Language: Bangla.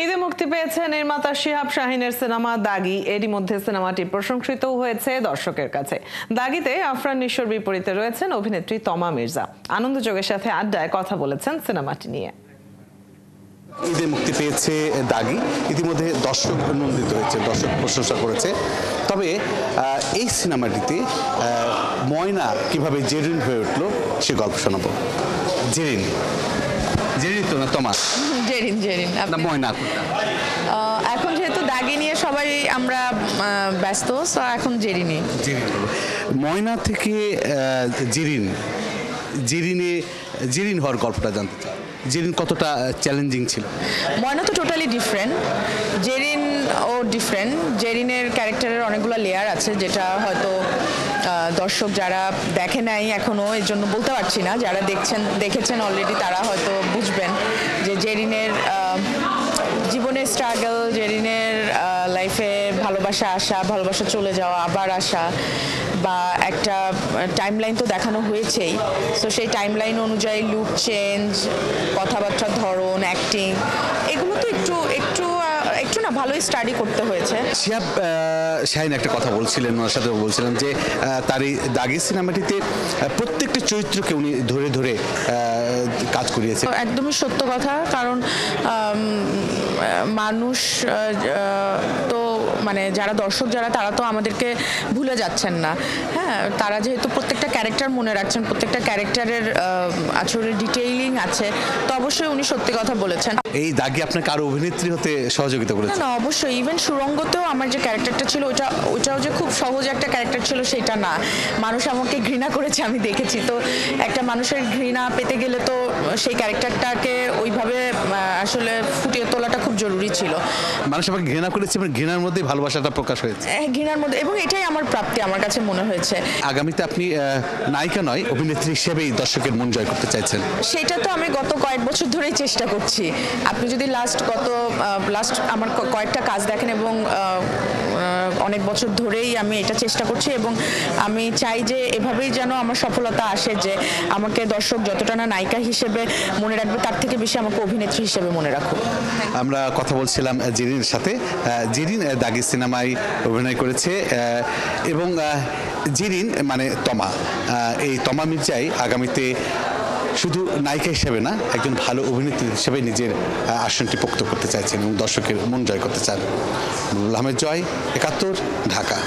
ঈদে মুক্তি পেয়েছে নির্মাতা শিহাব শাহীনের সিনেমা দাগি। এরই মধ্যে সিনেমাটি প্রশংসিতও হয়েছে দর্শকের কাছে। দাগিতে আফরান নিশোর বিপরীতে রয়েছেন অভিনেত্রী তমা মির্জা। আনন্দযোগের সাথে আড্ডায় কথা বলেছেন সিনেমাটি নিয়ে। ঈদে মুক্তি পেয়েছে দাগি, ইতিমধ্যে দর্শক নন্দিত হয়েছে, দর্শক প্রশংসা করেছে। তবে এই সিনেমাটিতে ময়না কিভাবে জেরিন হয়ে উঠলো সে গল্প শোনাবো। জেরিন তো না তমা? জেরিন না ময়না। এখন যেহেতু দাগি নিয়ে সবাই আমরা ব্যস্ত, তো এখন জেরিনি। ময়না থেকে জেরিন হওয়ার গল্পটা জানতে চাই। জেরিন কতটা চ্যালেঞ্জিং ছিল? ময়না তো টোটালি ডিফারেন্ট, জেরিন ও ডিফারেন্ট। জেরিনের ক্যারেক্টারের অনেকগুলো লেয়ার আছে, যেটা হয়তো দর্শক যারা দেখে নাই এখনো, এর জন্য বলতে পারছি না। যারা দেখেছেন অলরেডি তারা হয়তো বুঝবেন যে জেরিনের জীবনের স্ট্রাগল, জেরিনের লাইফে ভালোবাসা আসা, ভালোবাসা চলে যাওয়া, আবার আসা, বা একটা টাইমলাইন তো দেখানো হয়েছেই। সো সেই টাইমলাইন অনুযায়ী লুক চেঞ্জ, কথাবার্তার ধরন, অ্যাক্টিং, এগুলো তো একটু না ভালোই স্টাডি করতে হয়েছে। শিহাব শাহীন একটা কথা বলছিলেন, ওনার সাথে বলছিলাম যে তার এই দাগি সিনেমাটিতে প্রত্যেকটি চরিত্রকে উনি ধরে ধরে কাজ করিয়েছে। একদমই সত্য কথা, কারণ মানুষ তো মানে যারা দর্শক তারা তো আমাদেরকে ভুলে যাচ্ছেন না। হ্যাঁ, তারা যেহেতু প্রত্যেকটা ক্যারেক্টার মনে রাখছেন, প্রত্যেকটা ক্যারেক্টারের আসলে ডিটেইলিং আছে, তো অবশ্যই উনি সত্যি কথা বলেছেন। এই দাগি আপনাকে আরো অভিনেত্রী হতে সহযোগিতা করেছে? না, অবশ্যই। ইভেন সুরঙ্গতেও আমার যে ক্যারেক্টারটা ছিল ওইটাও যে খুব সহজ একটা ক্যারেক্টার ছিল সেটা না। মানুষ আমাকে ঘৃণা করেছে, আমি দেখেছি। তো একটা মানুষের ঘৃণা পেতে গেলে তো সেই ক্যারেক্টারটাকে ওইভাবে আসলে ফুটিয়ে তোলাটা খুব জরুরি ছিল। মানুষ আমাকে ঘৃণা করেছে, এবং ঘৃণার মধ্যে ভালোবাসাটা প্রকাশ হয়েছে। ঘৃণার মধ্যে, এবং এটাই আমার প্রাপ্তি আমার কাছে মনে হয়েছে। আগামীতে আপনি নায়িকা নয়, অভিনেত্রী হিসেবেই দর্শকের মন জয় করতে চাইছেন? সেটা তো আমি গত কয়েক বছর ধরেই চেষ্টা করছি। আপনি যদি লাস্ট আমার কয়েকটা কাজ দেখেন, এবং অনেক বছর ধরেই আমি এটা চেষ্টা করছি, এবং আমি চাই যে এভাবেই যেন আমার সফলতা আসে, যে আমাকে দর্শক যতটা না নায়িকা হিসেবে মনে রাখবে, তার থেকে বেশি আমাকে অভিনেত্রী হিসেবে মনে রাখুক। আমরা কথা বলছিলাম জেরিনের সাথে। জেরিন দাগি সিনেমায় অভিনয় করেছে, এবং জেরিন মানে তমা, এই তমা মির্জাই আগামীতে শুধু নায়িকা হিসেবে না, একজন ভালো অভিনেত্রী হিসেবে নিজের আসনটি পোক্ত করতে চাইছেন এবং দর্শকের মন জয় করতে চান। নুরুল আহমেদ জয়, ৭১, ঢাকা।